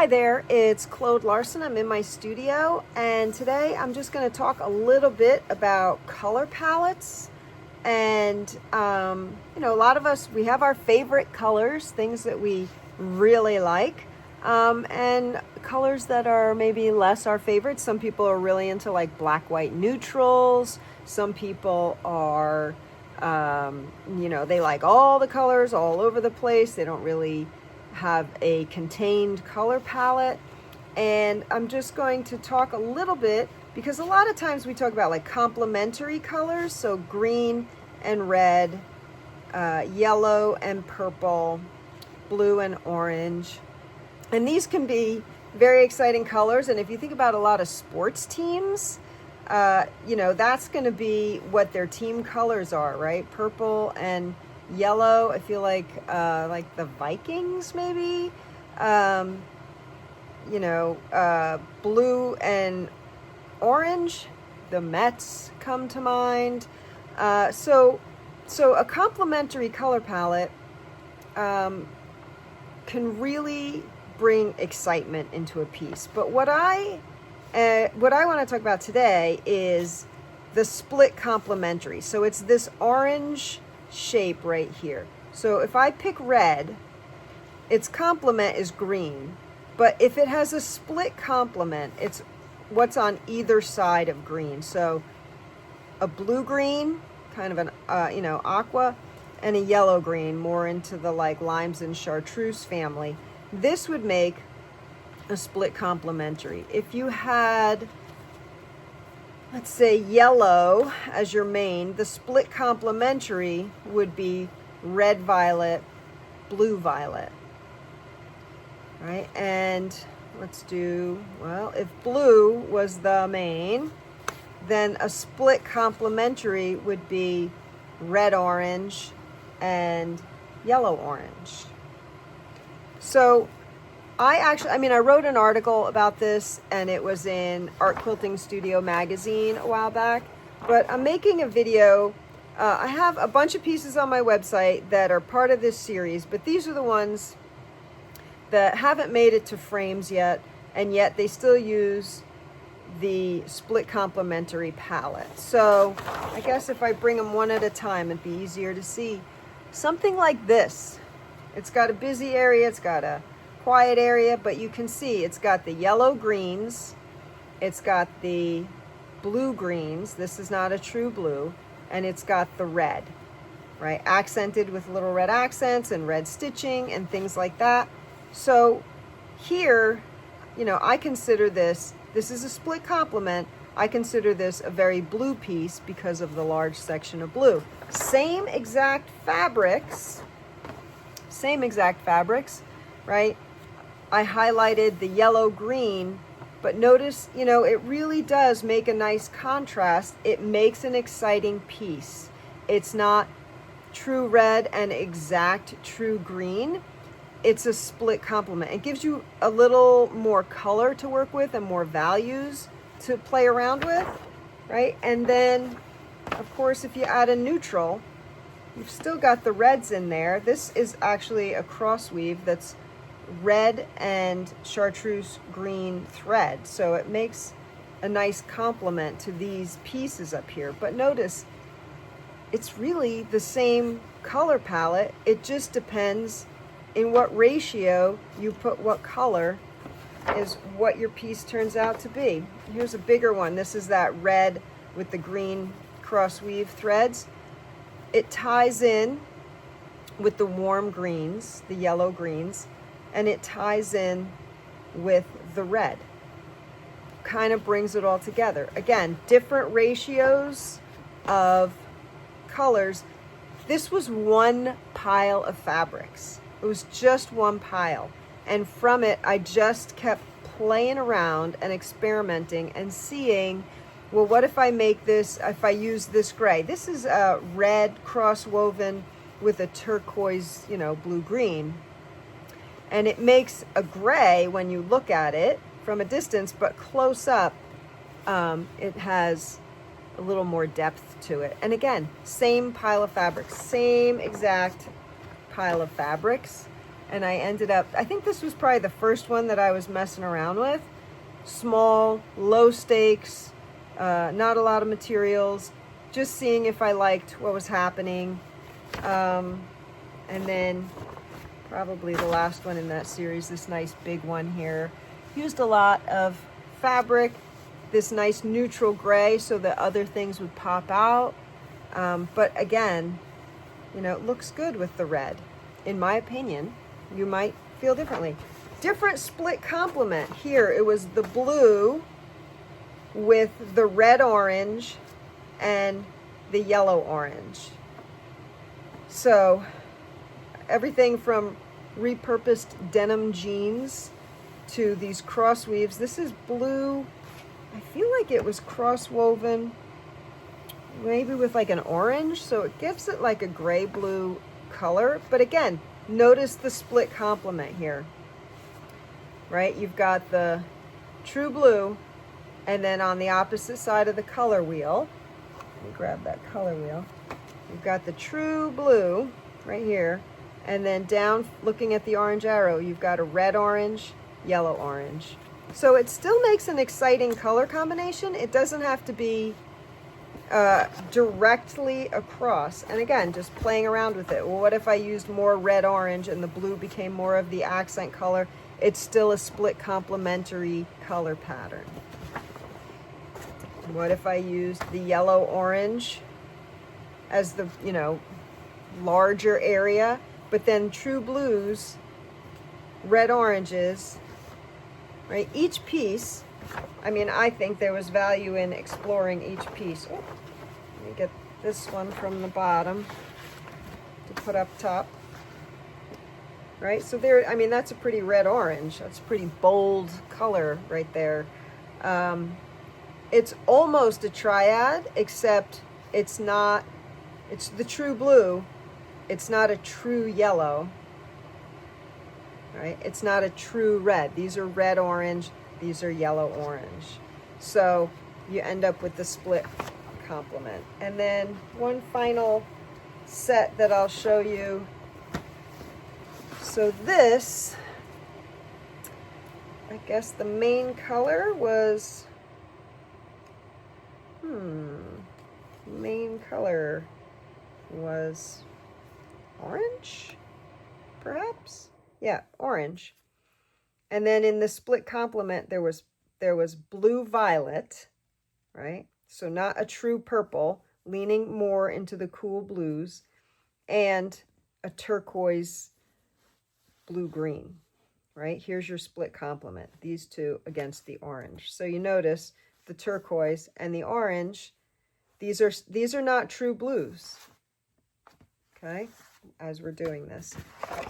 Hi there, it's Claude Larson. I'm in my studio, and today I'm just going to talk a little bit about color palettes. And, a lot of us, we have our favorite colors, things that we really like, and colors that are maybe less our favorites. Some people are really into like black, white neutrals. Some people are, they like all the colors all over the place. They don't really have a contained color palette. And I'm just going to talk a little bit because a lot of times we talk about like complementary colors, so green and red, yellow and purple, blue and orange. And these can be very exciting colors. And if you think about a lot of sports teams, that's going to be what their team colors are, right? Purple and yellow. I feel like the Vikings maybe, blue and orange, the Mets come to mind. So a complementary color palette can really bring excitement into a piece. But what I want to talk about today is the split complementary. So it's this orange shape right here. So if I pick red, its complement is green, but if it has a split complement, it's what's on either side of green. So a blue green, kind of an aqua, and a yellow green, more into the like limes and chartreuse family. This would make a split complementary. If you had, let's say, yellow as your main, the split complementary would be red violet, blue violet, right? And let's do, if blue was the main, then a split complementary would be red orange and yellow orange. So I wrote an article about this, and it was in Art Quilting Studio magazine a while back, but I'm making a video. I have a bunch of pieces on my website that are part of this series, but these are the ones that haven't made it to frames yet, and yet they still use the split complementary palette. So I guess if I bring them one at a time, it'd be easier to see. Something like this. It's got a busy area, it's got a quiet area, but you can see it's got the yellow greens, it's got the blue greens, this is not a true blue, and it's got the red, right? Accented with little red accents and red stitching and things like that. So here, I consider this is a split complement. I consider this a very blue piece because of the large section of blue. Same exact fabrics, right? I highlighted the yellow green, but notice, it really does make a nice contrast. It makes an exciting piece. It's not true red and exact true green. It's a split complement. It gives you a little more color to work with and more values to play around with, right? And then, of course, if you add a neutral, you've still got the reds in there. This is actually a cross weave that's red and chartreuse green thread. So it makes a nice complement to these pieces up here. But notice, it's really the same color palette. It just depends in what ratio you put what color is what your piece turns out to be. Here's a bigger one. This is that red with the green cross weave threads. It ties in with the warm greens, the yellow greens, and it ties in with the red. Kind of brings it all together. Again, different ratios of colors. This was one pile of fabrics. It was just one pile. And from it, I just kept playing around and experimenting and seeing, well, what if I make this, if I use this gray? This is a red cross woven with a turquoise, blue-green. And it makes a gray when you look at it from a distance, but close up, it has a little more depth to it. And again, same pile of fabrics, same exact pile of fabrics. and I ended up, I think this was probably the first one that I was messing around with. Small, low stakes, not a lot of materials, just seeing if I liked what was happening. And then probably the last one in that series, this nice big one here. Used a lot of fabric, this nice neutral gray so that other things would pop out. But again, you know, it looks good with the red. In my opinion, you might feel differently. Different split complement. Here, it was the blue with the red orange and the yellow orange. So everything from repurposed denim jeans to these cross weaves. This is blue. I feel like it was cross woven maybe with like an orange, so it gives it like a gray blue color. But again, notice the split complement here, right? You've got the true blue, and then on the opposite side of the color wheel, let me grab that color wheel, you've got the true blue right here, and then down looking at the orange arrow, you've got a red orange, yellow orange. So it still makes an exciting color combination. It doesn't have to be directly across. And again, just playing around with it. Well, what if I used more red orange and the blue became more of the accent color? It's still a split complementary color pattern. What if I used the yellow orange as the, you know, larger area, but then true blues, red oranges, right? Each piece, I mean, I think there was value in exploring each piece. Oh, let me get this one from the bottom to put up top. Right, so there, I mean, that's a pretty red orange. That's a pretty bold color right there. It's almost a triad, except it's not, it's the true blue. It's not a true yellow, right? It's not a true red. These are red orange. These are yellow orange. So you end up with the split complement. And then one final set that I'll show you. So this, I guess the main color was, main color was orange, perhaps? Yeah, orange. And then in the split complement, there was blue violet, right? So not a true purple, leaning more into the cool blues, and a turquoise blue green, right? Here's your split complement, these two against the orange. So you notice the turquoise and the orange, these are not true blues, okay, as we're doing this.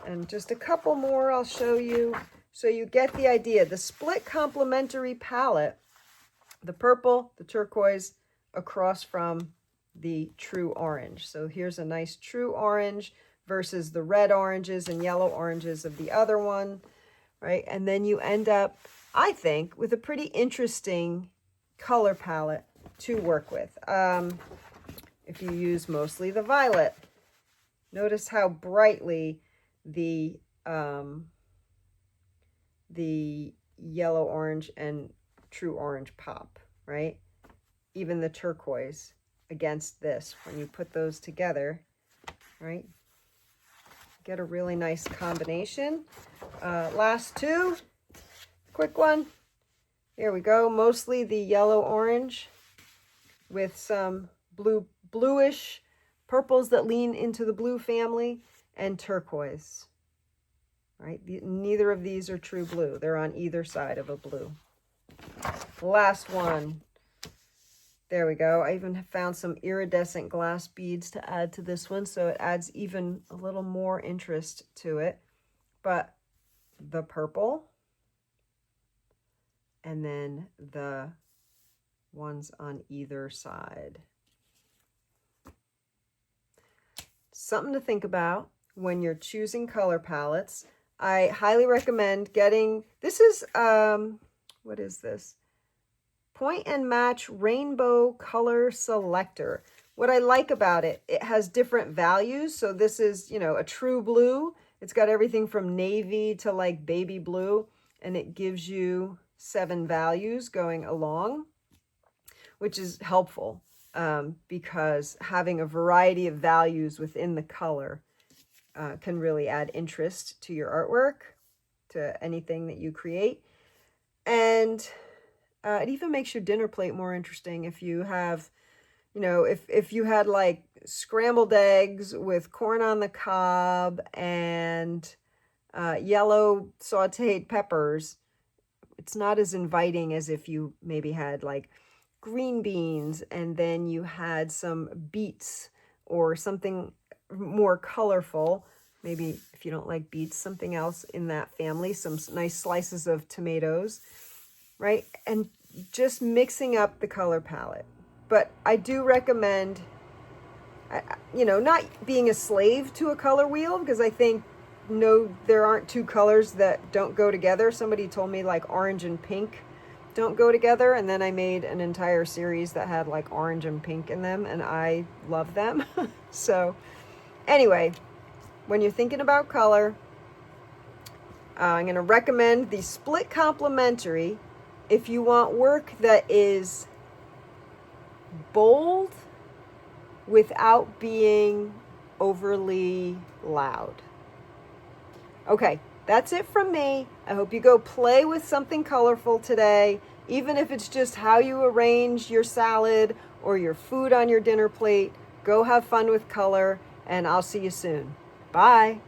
And just a couple more I'll show you so you get the idea. The split complementary palette, the purple, the turquoise, across from the true orange. So here's a nice true orange versus the red oranges and yellow oranges of the other one, right? And then you end up, I think, with a pretty interesting color palette to work with. If you use mostly the violet, notice how brightly the yellow orange and true orange pop, right? Even the turquoise against this, when you put those together, right? Get a really nice combination. Last two, quick one. Here we go. Mostly the yellow orange with some bluish purples that lean into the blue family, and turquoise. Right? Neither of these are true blue. They're on either side of a blue. Last one. There we go. I even found some iridescent glass beads to add to this one, so it adds even a little more interest to it. But the purple, and then the ones on either side. Something to think about when you're choosing color palettes. I highly recommend getting, this is, what is this? Point and Match Rainbow Color Selector. What I like about it, it has different values. So this is, you know, a true blue. It's got everything from navy to like baby blue, and it gives you 7 values going along, which is helpful because having a variety of values within the color can really add interest to your artwork, to anything that you create. And it even makes your dinner plate more interesting if you have, you know, if you had like scrambled eggs with corn on the cob and yellow sauteed peppers. It's not as inviting as if you maybe had like green beans and then you had some beets or something more colorful. Maybe if you don't like beets, something else in that family, some nice slices of tomatoes, right? And just mixing up the color palette. But I do recommend, you know, not being a slave to a color wheel, because I think, no, there aren't two colors that don't go together. Somebody told me like orange and pink don't go together, and then I made an entire series that had like orange and pink in them, and I love them. So anyway, when you're thinking about color, I'm going to recommend the Split Complementary if you want work that is bold without being overly loud. Okay, that's it from me. I hope you go play with something colorful today, even if it's just how you arrange your salad or your food on your dinner plate. Go have fun with color, and I'll see you soon. Bye.